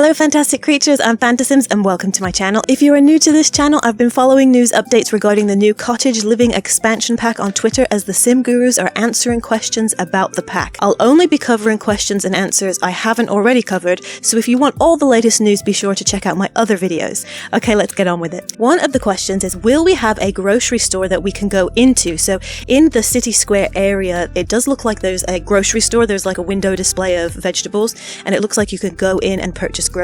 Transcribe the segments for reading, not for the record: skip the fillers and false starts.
Hello fantastic creatures, I'm Fantasims and welcome to my channel. If you are new to this channel, I've been following news updates regarding the new Cottage Living expansion pack on Twitter as the Sim Gurus are answering questions about the pack. I'll only be covering questions and answers I haven't already covered, so if you want all the latest news, be sure to check out my other videos. Okay, let's get on with it. One of the questions is, will we have a grocery store that we can go into? So in the city square area, it does look like there's a grocery store. There's like a window display of vegetables, and it looks like you could go in and purchase groceries.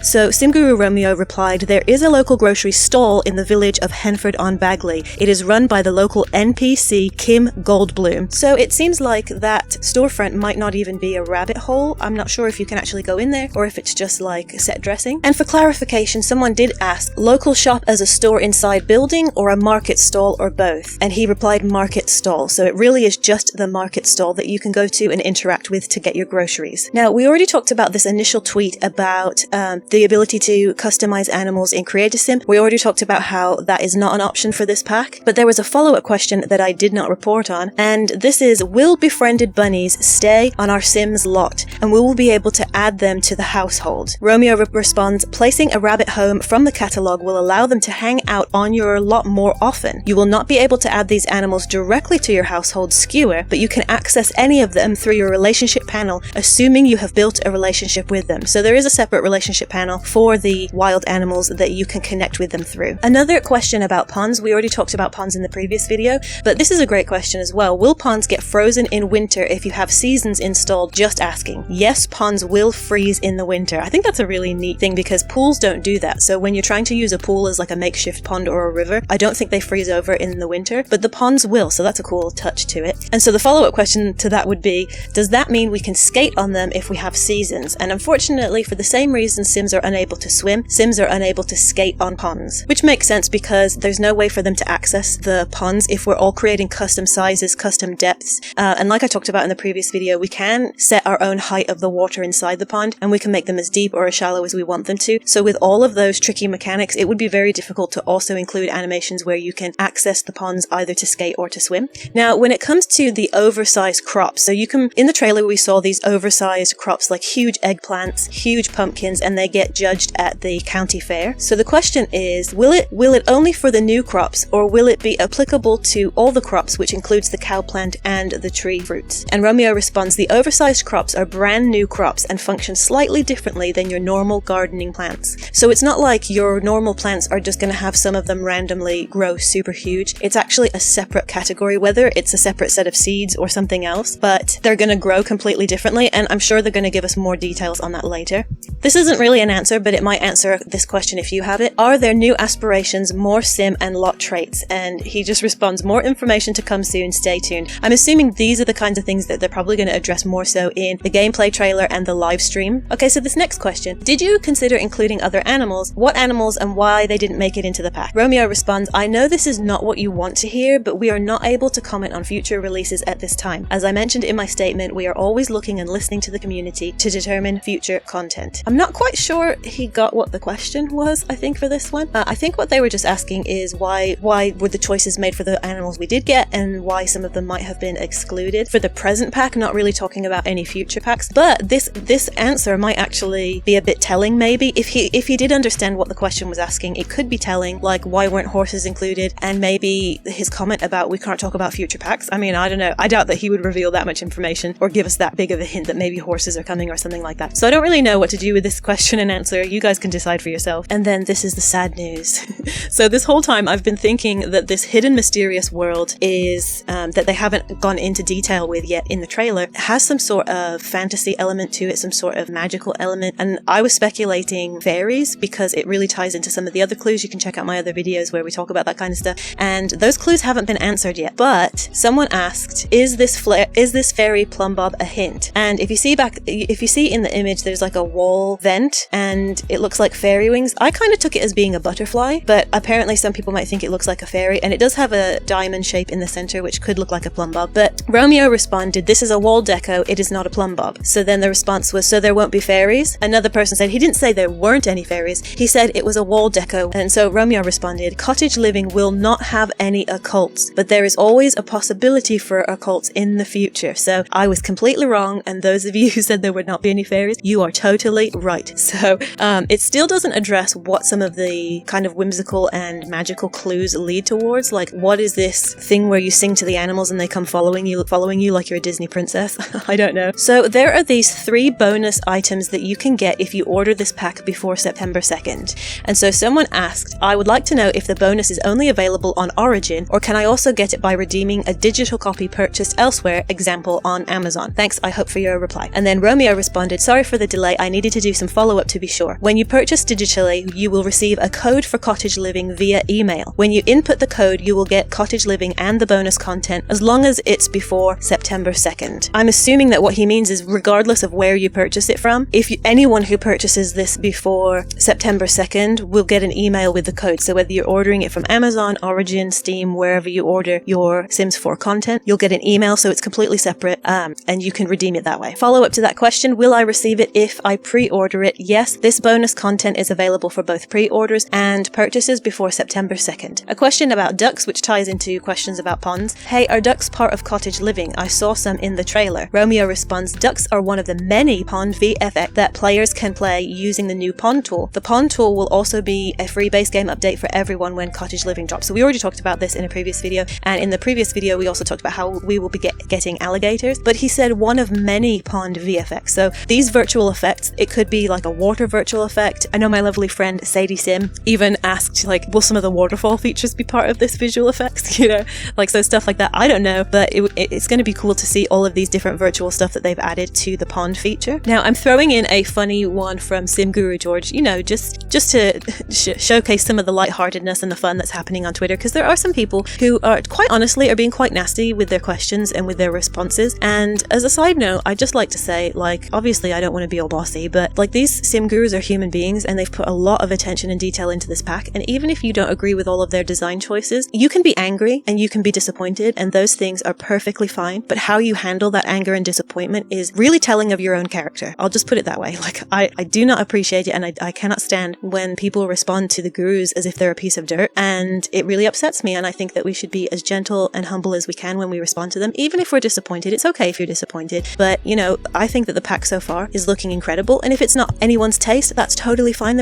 So SimGuruRomeo replied, there is a local grocery stall in the village of Henford-on-Bagley. It is run by the local NPC Kim Goldblum. So it seems like that storefront might not even be a rabbit hole. I'm not sure if you can actually go in there or if it's just like set dressing. And for clarification, someone did ask, local shop as a store inside building or a market stall or both? And he replied market stall. So it really is just the market stall that you can go to and interact with to get your groceries. Now, we already talked about this initial tweet about the ability to customize animals in Creator Sim. We already talked about how that is not an option for this pack, but there was a follow-up question that I did not report on, and this is, will befriended bunnies stay on our Sims lot, and we will be able to add them to the household? Romeo responds, placing a rabbit home from the catalogue will allow them to hang out on your lot more often. You will not be able to add these animals directly to your household skewer, but you can access any of them through your relationship panel, assuming you have built a relationship with them. So there is a separate relationship panel for the wild animals that you can connect with them through. Another question about ponds. We already talked about ponds in the previous video, but this is a great question as well. Will ponds get frozen in winter if you have seasons installed? Just asking. Yes, ponds will freeze in the winter. I think that's a really neat thing because pools don't do that. So when you're trying to use a pool as like a makeshift pond or a river, I don't think they freeze over in the winter, but the ponds will. So that's a cool touch to it. And so the follow-up question to that would be, does that mean we can skate on them if we have seasons? And unfortunately, for the same reason Sims are unable to swim, Sims are unable to skate on ponds. Which makes sense because there's no way for them to access the ponds if we're all creating custom sizes, custom depths. And like I talked about in the previous video, we can set our own height of the water inside the pond, and we can make them as deep or as shallow as we want them to. So with all of those tricky mechanics, it would be very difficult to also include animations where you can access the ponds either to skate or to swim. Now, when it comes to the oversized crops, so you can, in the trailer we saw these oversized crops like huge eggplants, huge pumpkins, and they get judged at the county fair. So the question is, will it only for the new crops, or will it be applicable to all the crops, which includes the cow plant and the tree fruits? And Romeo responds, the oversized crops are brand new crops and function slightly differently than your normal gardening plants. So it's not like your normal plants are just going to have some of them randomly grow super huge. It's actually a separate category, whether it's a separate set of seeds or something else, but they're going to grow completely differently, and I'm sure they're going to give us more details on that later. This isn't really an answer, but it might answer this question if you have it. Are there new aspirations, more sim and lot traits? And he just responds, more information to come soon, stay tuned. I'm assuming these are the kinds of things that they're probably going to address more so in the gameplay trailer and the live stream. Okay, so this next question, did you consider including other animals? What animals and why they didn't make it into the pack? Romeo responds, I know this is not what you want to hear, but we are not able to comment on future releases at this time. As I mentioned in my statement, we are always looking and listening to the community to determine future content. I'm not quite sure he got what the question was, I think, for this one. I think what they were just asking is why were the choices made for the animals we did get, and why some of them might have been excluded for the present pack, not really talking about any future packs. But this answer might actually be a bit telling, maybe. If he did understand what the question was asking, it could be telling, like why weren't horses included, and maybe his comment about we can't talk about future packs. I mean, I don't know. I doubt that he would reveal that much information or give us that big of a hint that maybe horses are coming or something like that. So I don't really know what to do with this question and answer. You guys can decide for yourself. And then this is the sad news. So this whole time I've been thinking that this hidden mysterious world is that they haven't gone into detail with yet in the trailer, has some sort of fantasy element to it, some sort of magical element, and I was speculating fairies because it really ties into some of the other clues. You can check out my other videos where we talk about that kind of stuff, and those clues haven't been answered yet. But someone asked, is this fairy plumb bob a hint? And if you see in the image, there's like a wall vent and it looks like fairy wings. I kind of took it as being a butterfly, but apparently some people might think it looks like a fairy, and it does have a diamond shape in the center which could look like a plumb bob. But Romeo responded, this is a wall deco, it is not a plumb bob. So then the response was, so there won't be fairies? Another person said he didn't say there weren't any fairies, he said it was a wall deco. And so Romeo responded, Cottage Living will not have any occults, but there is always a possibility for occults in the future. So I was completely wrong, and those of you who said there would not be any fairies, you are totally right. So it still doesn't address what some of the kind of whimsical and magical clues lead towards. Like, what is this thing where you sing to the animals and they come following you like you're a Disney princess? I don't know. So there are these 3 bonus items that you can get if you order this pack before September 2nd. And so someone asked, I would like to know if the bonus is only available on Origin, or can I also get it by redeeming a digital copy purchased elsewhere, example on Amazon? Thanks, I hope for your reply. And then Romeo responded, sorry for the delay, I needed to do some follow-up to be sure. When you purchase digitally, you will receive a code for Cottage Living via email. When you input the code, you will get Cottage Living and the bonus content as long as it's before September 2nd. I'm assuming that what he means is regardless of where you purchase it from, anyone who purchases this before September 2nd will get an email with the code. So whether you're ordering it from Amazon, Origin, Steam, wherever you order your Sims 4 content, you'll get an email, so it's completely separate, and you can redeem it that way. Follow up to that question, will I receive it if I pre-order it? Yes, this bonus content is available for both pre-orders and purchases before September 2nd. A question about ducks, which ties into questions about ponds. Hey, are ducks part of Cottage Living? I saw some in the trailer. Romeo responds, ducks are one of the many pond VFX that players can play using the new pond tool. The pond tool will also be a free base game update for everyone when Cottage Living drops. So we already talked about this in a previous video, and in the previous video we also talked about how we will be getting alligators, but he said one of many pond VFX. So these virtual effects, it could be like a water virtual effect. I know my lovely friend Sadie Sim even asked, like, will some of the waterfall features be part of this visual effects? You know, like, so stuff like that. I don't know, but it's going to be cool to see all of these different virtual stuff that they've added to the pond feature. Now, I'm throwing in a funny one from SimGuruGeorge, you know, just to showcase some of the lightheartedness and the fun that's happening on Twitter, because there are some people who are, quite honestly, are being quite nasty with their questions and with their responses. And as a side note, I'd just like to say, like, obviously I don't want to be all bossy, but like, these sim gurus are human beings and they've put a lot of attention and detail into this pack, and even if you don't agree with all of their design choices, you can be angry and you can be disappointed, and those things are perfectly fine, but how you handle that anger and disappointment is really telling of your own character. I'll just put it that way. Like, I do not appreciate it, and I cannot stand when people respond to the gurus as if they're a piece of dirt, and it really upsets me, and I think that we should be as gentle and humble as we can when we respond to them, even if we're disappointed. It's okay if you're disappointed, but, you know, I think that the pack so far is looking incredible, and if it's not anyone's taste, that's totally fine.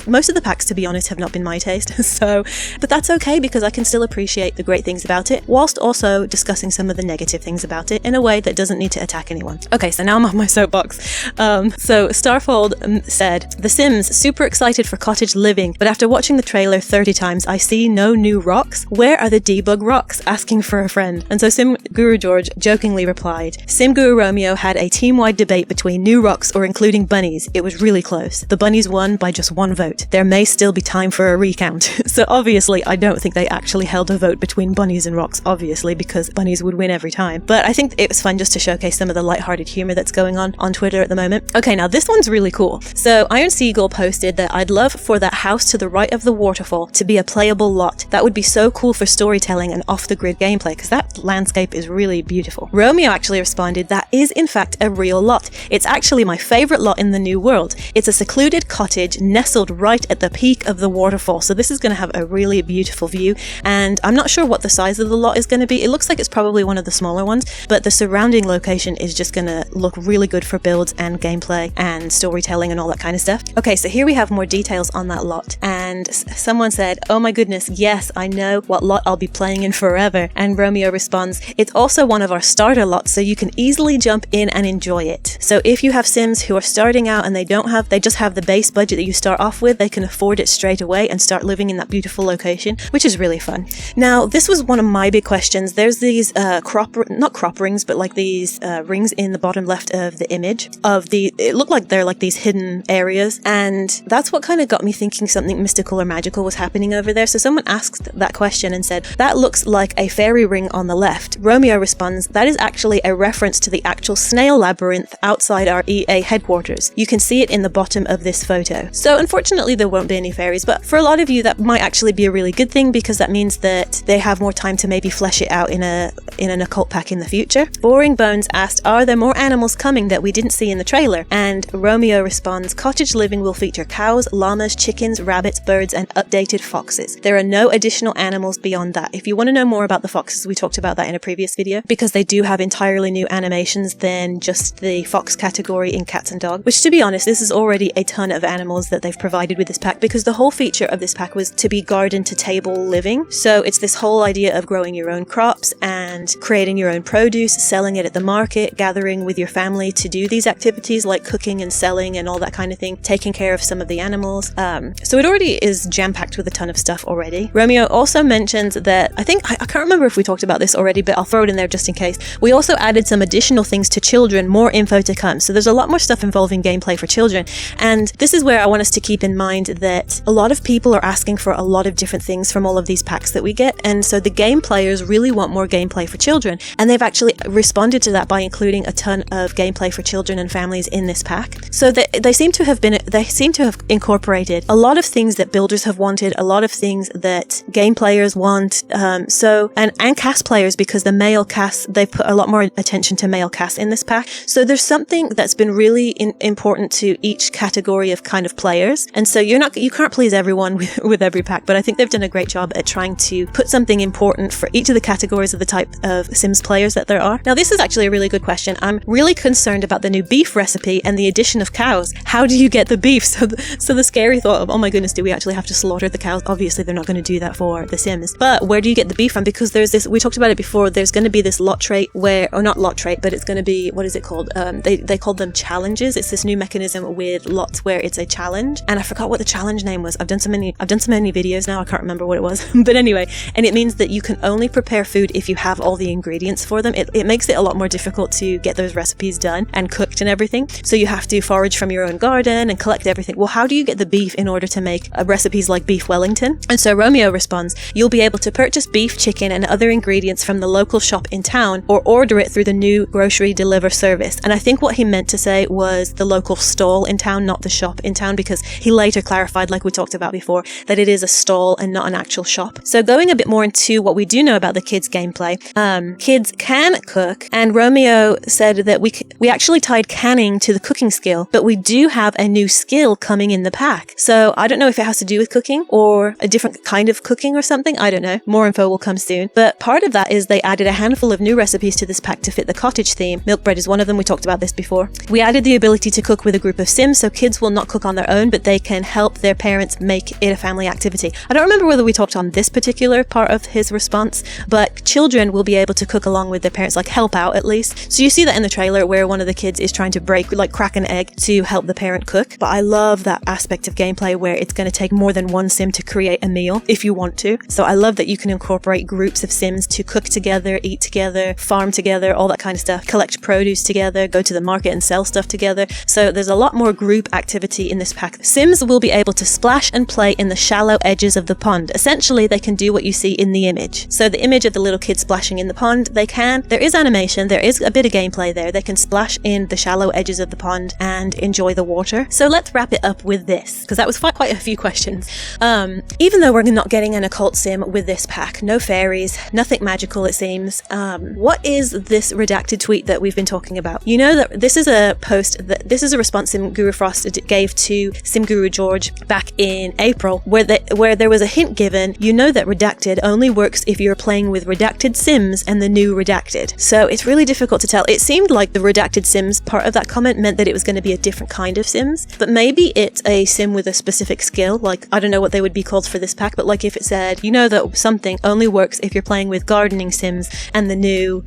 Most of the packs, to be honest, have not been my taste, so, but that's okay, because I can still appreciate the great things about it, whilst also discussing some of the negative things about it in a way that doesn't need to attack anyone. Okay, so now I'm on my soapbox. So Starfold said, The Sims, super excited for Cottage Living, but after watching the trailer 30 times, I see no new rocks. Where are the debug rocks? Asking for a friend. And so SimGuruGeorge jokingly replied, SimGuruRomeo had a team-wide debate between new rocks or including bunnies. It was really close. The bunnies won by just 1 vote. There may still be time for a recount. So obviously, I don't think they actually held a vote between bunnies and rocks, obviously, because bunnies would win every time. But I think it was fun just to showcase some of the lighthearted humor that's going on Twitter at the moment. Okay, now this one's really cool. So Iron Seagull posted that I'd love for that house to the right of the waterfall to be a playable lot. That would be so cool for storytelling and off-the-grid gameplay, because that landscape is really beautiful. Romeo actually responded, that is in fact a real lot. It's actually my favorite lot in the new world. It's a secluded cottage nestled right at the peak of the waterfall. So this is going to have a really beautiful view, and I'm not sure what the size of the lot is going to be. It looks like it's probably one of the smaller ones, but the surrounding location is just going to look really good for builds and gameplay and storytelling and all that kind of stuff. Okay, so here we have more details on that lot, and someone said, oh my goodness, yes, I know what lot I'll be playing in forever. And Romeo responds, it's also one of our starter lots, so you can easily jump in and enjoy it. So if you have Sims who are starting out and they just have the base budget that you start off with, they can afford it straight away and start living in that beautiful location, which is really fun. Now, this was one of my big questions. There's these not crop rings, but like these rings in the bottom left of the image it looked like they're like these hidden areas, and that's what kind of got me thinking something mystical or magical was happening over there. So someone asked that question and said, that looks like a fairy ring on the left. Romeo responds, that is actually a reference to the actual snail labyrinth outside our EA headquarters. You can see it in the bottom of this photo. So unfortunately there won't be any fairies, but for a lot of you that might actually be a really good thing, because that means that they have more time to maybe flesh it out in an occult pack in the future. Boring Bones asked, are there more animals coming that we didn't see in the trailer? And Romeo responds, Cottage Living will feature cows, llamas, chickens, rabbits, birds, and updated foxes. There are no additional animals beyond that. If you want to know more about the foxes, we talked about that in a previous video, because they do have entirely new animations than just the fox category in cats and dogs, which, to be honest, this is already a ton of animals that they've provided with this pack, because the whole feature of this pack was to be garden to table living. So it's this whole idea of growing your own crops and creating your own produce, selling it at the market, gathering with your family to do these activities like cooking and selling and all that kind of thing, taking care of some of the animals. So it already is jam-packed with a ton of stuff already. Romeo also mentions that, I can't remember if we talked about this already, but I'll throw it in there just in case. We also added some additional things to children, more info to come. So there's a lot more stuff involving gameplay for children. And this is where I want us to keep in mind that a lot of people are asking for a lot of different things from all of these packs that we get. And so the game players really want more gameplay for children. And they've actually responded to that by including a ton of gameplay for children and families in this pack. So they seem to have incorporated a lot of things that builders have wanted, a lot of things that game players want. And cast players, because the male cast, they've put a lot more attention to male cast in this pack. So there's something that's been really important to each category of kind of players. And so you can't please everyone with every pack, but I think they've done a great job at trying to put something important for each of the categories of the type of Sims players that there are. Now, this is actually a really good question. I'm really concerned about the new beef recipe and the addition of cows. How do you get the beef? So the scary thought of, oh my goodness, do we actually have to slaughter the cows? Obviously, they're not going to do that for the Sims. But where do you get the beef from? Because there's this, we talked about it before, there's going to be this lot trait where, or not lot trait, but it's going to be, what is it called? They called them challenges. It's this new mechanism with lots where it's a challenge. And I forgot what the challenge name was. I've done so many videos now, I can't remember what it was. But anyway, and it means that you can only prepare food if you have all the ingredients for them. It makes it a lot more difficult to get those recipes done and cooked and everything. So you have to forage from your own garden and collect everything. Well, how do you get the beef in order to make recipes like beef Wellington? And so Romeo responds, you'll be able to purchase beef, chicken, and other ingredients from the local shop in town, or order it through the new grocery deliver service. And I think what he meant to say was the local stall in town, not the shop in town, because he later clarified, like we talked about before, that it is a stall and not an actual shop. So going a bit more into what we do know about the kids' gameplay, kids can cook, and Romeo said that we actually tied canning to the cooking skill, but we do have a new skill coming in the pack. So I don't know if it has to do with cooking or a different kind of cooking or something. I don't know. More info will come soon. But part of that is they added a handful of new recipes to this pack to fit the cottage theme. Milk bread is one of them. We talked about this before. We added the ability to cook with a group of Sims, so kids will not cook on their own, but they can help their parents make it a family activity. I don't remember whether we talked on this particular part of his response, but children will be able to cook along with their parents, like help out at least. So you see that in the trailer where one of the kids is trying to crack an egg to help the parent cook. But I love that aspect of gameplay where it's going to take more than one Sim to create a meal if you want to. So I love that you can incorporate groups of Sims to cook together, eat together, farm together, all that kind of stuff, collect produce together, go to the market and sell stuff together. So there's a lot more group activity in this pack. Sims will be able to splash and play in the shallow edges of the pond. Essentially, they can do what you see in the image. So the image of the little kid splashing in the pond, there is animation, there is a bit of gameplay there. They can splash in the shallow edges of the pond and enjoy the water. So let's wrap it up with this, because that was quite a few questions. Even though we're not getting an occult sim with this pack, no fairies, nothing magical it seems, what is this redacted tweet that we've been talking about? You know that this is a response SimGuru Frost gave to SimGuru George back in April, where there was a hint given. You know that redacted only works if you're playing with redacted Sims and the new redacted. So it's really difficult to tell. It seemed like the redacted Sims part of that comment meant that it was going to be a different kind of Sims, but maybe it's a Sim with a specific skill. Like, I don't know what they would be called for this pack, but like if it said, you know that something only works if you're playing with gardening Sims and the new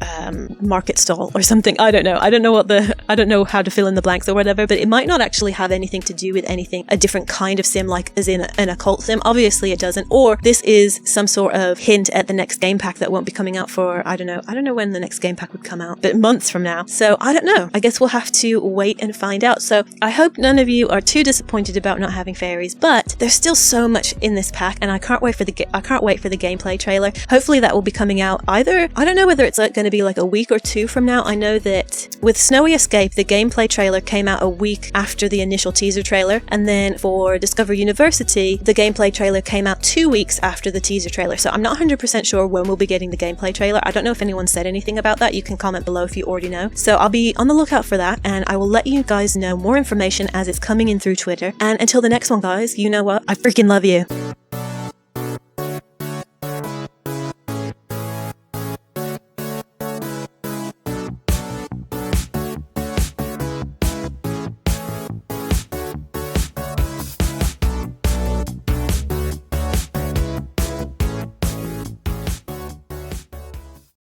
market stall or something. I don't know. I don't know how to fill in the blanks or whatever, but it might not actually have anything to do with anything, a different kind of Sim, like as in an occult Sim. Obviously it doesn't. Or this is some sort of hint at the next game pack that won't be coming out for, I don't know when the next game pack would come out, but months from now. So I don't know. I guess we'll have to wait and find out. So I hope none of you are too disappointed about not having fairies, but there's still so much in this pack, and I can't wait for the gameplay trailer. Hopefully that will be coming out either, I don't know whether it's going to be like a week or two from now. I know that with Snowy Escape, the gameplay trailer came out a week after the initial teaser trailer, and then for Discover University, the gameplay trailer came out 2 weeks after the teaser trailer. So I'm not 100% sure when we'll be getting the gameplay trailer. I don't know if anyone said anything about that. You can comment below if you already know. So I'll be on the lookout for that, and I will let you guys know more information as it's coming in through Twitter. And until the next one, guys, you know what what? I freaking love you.